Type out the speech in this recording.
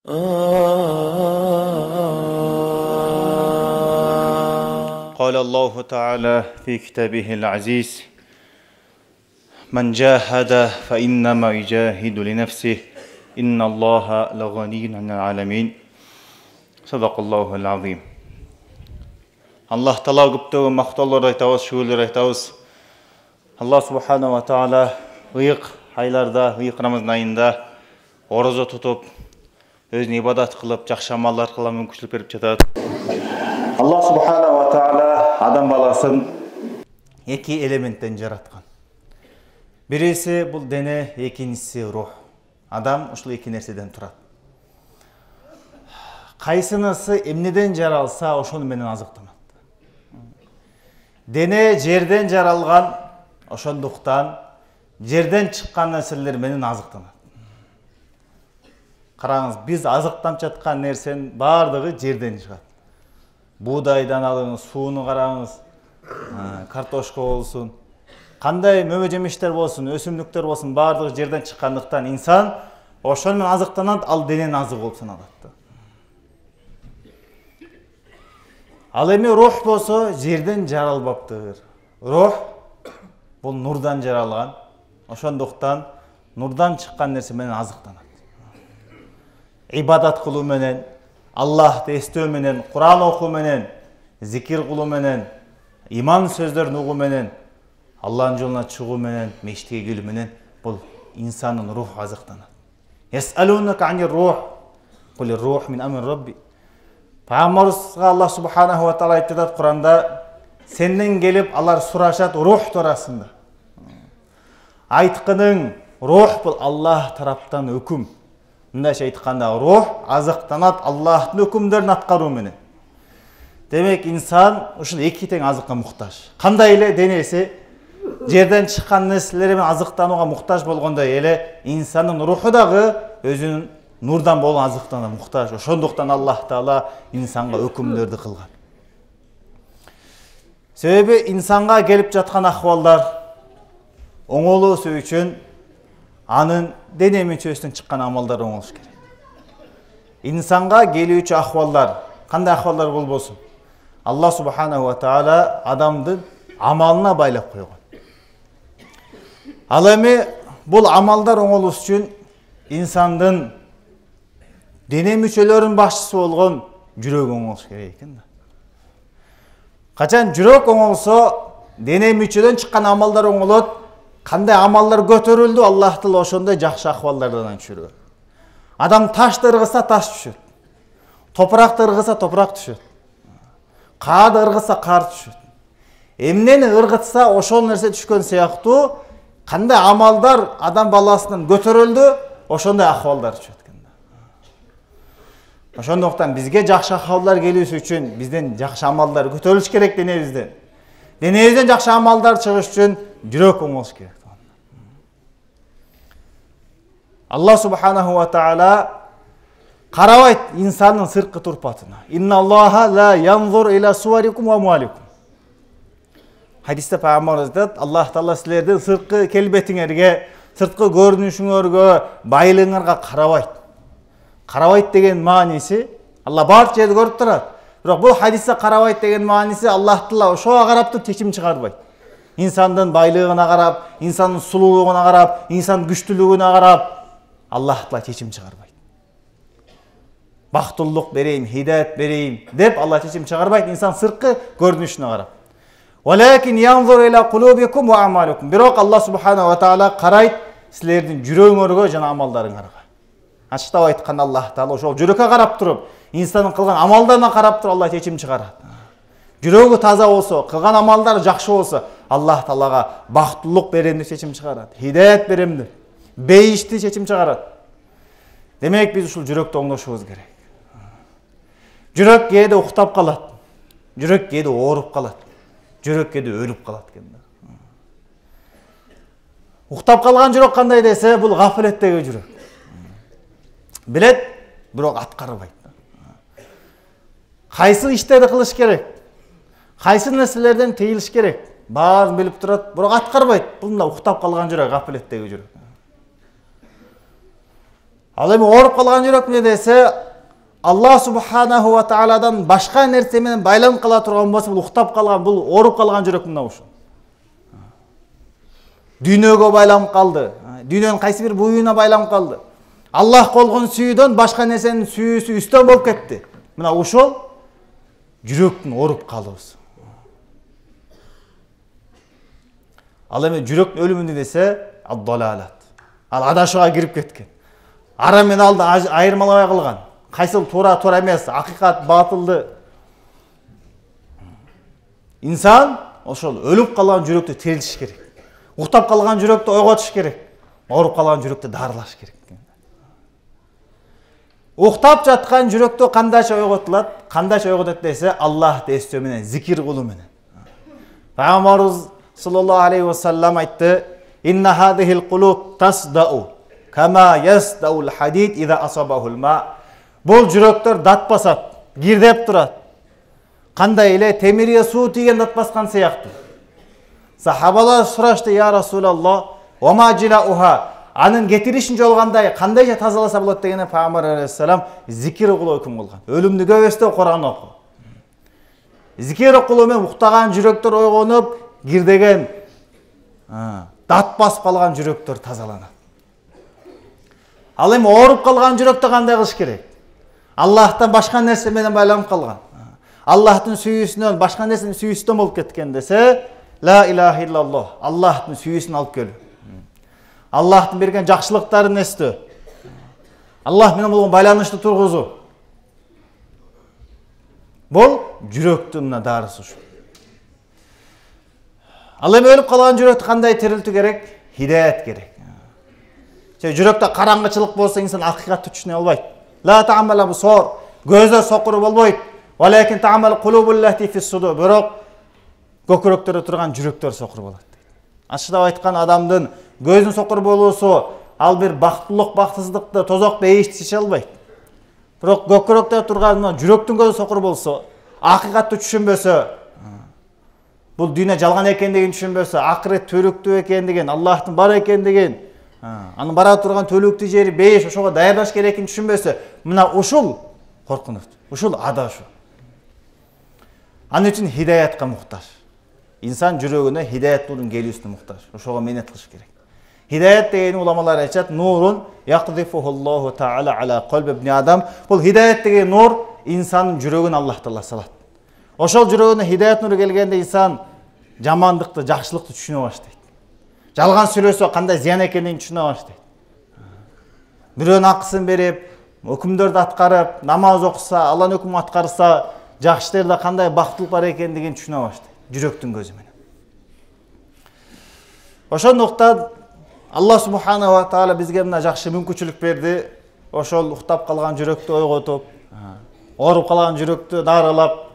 قال الله تعالى في كتابه العزيز من جاهد فإنما يجاهد لنفسه إن الله لغني عن العالمين صدق الله العظيم. Allah Taala көптөгөн мактоолор айтабыз, шүгүлдөр айтабыз. Аллах субханаху ва таала ыйык айларда, ыйык Рамазан айында ораза тутуп, өзүнө ибадат кылып, жакшы амалдар кылып мүмкүнчүлүк берип жатат. Аллах субханаху ва таала адам баласын эки элементтен жараткан. Бириси бул дене, экинчиси рух. Адам ушул эки нерседен турат. Кайсынысы эмнеден жаралса, ошону менен азыктанат. Дене жерден жаралган, ошондуктан жерден чыккан нерселер менен азыктанат. Караңыз, биз азыктанып жаткан нерсенин бардыгы жерден чыгат. Buğdaydan alыңыз, суыны караңыз, картошка болсун, кандай мөбө жемиштер болсун, өсүмдүктөр болсун, бардыгы жерден чыккандыктан инсан ошол менен азыктанат, ал дененин азыгы болуп саналат. Ал эми рух болсо жерден жаралбаптыр. Рух бул нурдан жаралган. Ошондуктан нурдан чыккан нерсе менен азыктанат. Ибадат кылуу менен, Аллахты эстөө менен, Куран окуу менен, зикир кылуу менен, иман сөздөрүн угуу менен, Аллахтын жолуна чыгуу менен, мечитке келүү менен бул инсандын руху азыктанат. Ясалунака ани рух, кул рух мин амр рабби. Пайгамбарыбызга Аллах субханаху ва таала айтат Куранда, сенден келип алар сурашат рух туурасында. Айтканың рух бул Аллах тараптан өкүм. Мындайча айтканда рух азыктанат Аллахтын өкүмдөрүн аткаруу менен. Демек инсан ушул эки тең азыкка муктаж. Кандай эле денеси жерден чыккан нерселер менен азыктанууга муктаж болгондой эле инсандын руху дагы өзүнүн нурдан болгон азыктана муктаж. Ошондуктан Аллах Таала инсанга өкүмдөрдү кылган. Себеби инсанга келип жаткан акыбалдар оңолуусу үчүн анын дене мүчөсүнөн чыккан амалдар оңолуш керек. Инсанга келүүчү акыбалдар, кандай акыбалдар болбосун, Аллах субханаху ва таала адамдын амалына байлап койгон. Ал эми бул амалдар оңолуш үчүн инсандын дене мүчөлөрүнүн башчысы болгон жүрөгү оңолуш керек экен да. Качан жүрөк оңолсо, дене мүчөдөн чыккан амалдар оңолот. Кандай амалдар көтөрүлдү, Аллах Таала ошондой жакшы акыбалдардан түшүрөт. Адам ташты ыргыса таш түшөт. Топуракты ыргыса топурак түшөт. Каарды ыргыса каар түшөт. Эмнени ыргытса ошол нерсе түшкөн сыяктуу, кандай амалдар адам баласынан көтөрүлдү, ошондой акыбалдар түшөт экен да. Ошондуктан бизге жакшы акыбалдар келүүсү үчүн бизден жакшы амалдар көтөрүлүш керек денебизден. Денебизден жакшы амалдар чыгыш үчүн жүрөк оңолуш керек. Аллах субханаху ва таала карабайт инсандын сырткы турпатына. Инна Аллаха ла янзур иля суарикум ва амваликум. Хадисте пайгамбарыбыз айтат, Аллах Таала силердин сырткы келбетиңерге, сырткы көрүнүшүңөргө, байлыгыңарга карабайт. Карабайт деген мааниси Алла бар жерди көрүп турат. Бирок бул хадисте карабайт деген мааниси Аллах Таала ошого карап туруп чечим чыгарбайт. İnsanın baylığına karab, insanın sululuğuna karab, insanın güçlülüğüne karab Allah Taala çeçim çıkarbaydı. Baktulluq bereyim, hidayet bereyim dep Allah çeçim çıkarbaydı insan sırkı görünüşüne karab. Walakin yanzur ila kulubikum ve a'malikum. Biroq Allah subhanahu wa taala karayt sizlerдің жүрөгүңөргө жана амалдарыңарга. Açıktап айтканда Аллах Таала ошол жүрөккө карап туруп, инсандын кылган амалдарына карап туруп Аллах чечим чыгарат. Жүрөгү таза болсо, кылган амалдары жакшы болсо, Аллах Таалага бактылык берем деп чечим чыгарат. Хидayet берем деп, бейишти чечим чыгарат. Демек биз ушул жүрөктү оңдошубуз керек. Жүрөк кээде уктап калат. Жүрөк кээде ооруп калат. Жүрөк кээде өлүп калат экен да. Уктап калган жүрөк кандай десе, бул гафилеттеги жүрөк. Билет, бирок аткарбайт. Кайсы иштерди кылыш керек? Кайсы нерселерден тыйылыш керек? Баарын билип турат, бирок аткарбайт. Бул мына уктап калган жүрөк, гафилеттеги жүрөк. Ал эми ооруп калган жүрөк эмне десе, Аллах субханаху ва тааладан башка нерсе менен байланып кала турган болсо, бул уктап калган, бул ооруп калган жүрөк мына ушул. Дүйнөгө байланып калды. Дүйнөнүн кайсы бир буюуна байланып калды. Аллах колгон сүйүүдөн башка нерсенин сүйүүсү үстөн болуп кетти. Мына ушул жүрөктүн ооруп калуусу. Ал эми жүрөктүн өлүмү десе, ад-далалат. Ал адашууга кирип кеткен. Ара менен алды айырмалабай калган. Кайсыл туура эмес, акыйкат батылды. Инсан ошол өлүп калган жүрөктү тирилтиш керек. Уктап калган жүрөктү ойготуш керек. Ооруп калган жүрөктү дарылаш керек. Уктап жаткан жүрөктү кандайча ойготулат? Кандайча ойготот десе, Аллахты эстөө менен, зикир кылуу менен. Пайгамбарыбыз саллаллаху алейхи ва саллям айтты: "Инна хадихил кулуб тасдау кама ясдаул хадид иза асабахул ма." Бул жүрөктөр дат басат, кирдеп турат. Кандай эле темирге суу тийген дат баскан сыяктуу. Сахабалар сурашты: "Я Расулаллах, ва ма жилауха?" Анын кетиришин жол кандайча тазаласа болот дегенде Пайгамбар алейхиссалам зикир кылуу өкүм кылган. Өлүмдү көбөстө Кур'ан окуу. Зикир кылуу менен уктаган жүрөктөр ойгонуп, кирдеген дат басып калган жүрөктөр тазаланат. Ал эми ооруп калган жүрөктө кандай кылыш керек? Аллахтан башка нерсе менен байланып калган. Аллахтын сүйүүсүнөн башка нерсенин сүйүүсүнөн болуп кеткен десе, ла илаха иллаллах, Аллахтын сүйүүсүн алып келүү. Аллахтын берген жакшылыктарын эстөө. Аллах менен болгон байланышты тургузуу. Бул жүрөктүн мына дарысы ушу. Ал эми өлүп калган жүрөктү кандай тирилтүү керек? Хидаят керек. Жүрөктө караңгычылык болсо инсан акыйкатты түшүнө албайт. Ла таамал абсор, көздөр сокуру болбойт. Валекин таамал кулубул лати фис суду. Бирок көкүрөктөрдө турган жүрөктөр сокур болот. Ачыктап айткан адамдын көзүн сокур болуусу ал бир бактылык, бактсыздыкты, тозокто эчтеше албайт. Бирок көкүрөктө турган жүрөктүн көзү сокур болсо, акыйкатты түшүнбөсө, бул дүйнө жалган экендигин түшүнбөсө, акырет төлүктүү экендигин, Аллахтын бар экендигин, анын бара турган төлүктүү жери бейиш, ошого даярдаш керекин түшүнбөсө, мына ушул коркунуч, ушул адашуу. Анын үчүн хидаятка муктаж. Инсан жүрөгүнө хидаят нурун келүүсүнө муктаж. Ошого менет кылыш керек. Хидаят деген уламалар айтат, нурун яқдифухуллаху таала ала қалби ибн адам. Бул хидаят деген нур инсанын жүрөгүн Аллах таала салат. Ошол жүрөгүнө хидаят нуру келгенде инсан жамандыкты, жакшылыкты түшүнө баштайт. Жалган сүйлөсө кандай зыян экенин түшүнө баштайт. Бирөөнүн акысын берип, өкүмдөрдү аткарып, намаз окуса, Алланын өкүмүн аткарса, жакшы иштерде кандай бактылык бар экендигин түшүнө баштайт. Жүрөктүн көзү менен. Ошондуктан Аллах субханаху ва таала бизге мына жакшы мүмкүнчүлүк берди. Ошол уктап калган жүрөктү ойготуп, ооруп калган жүрөктү дарылап,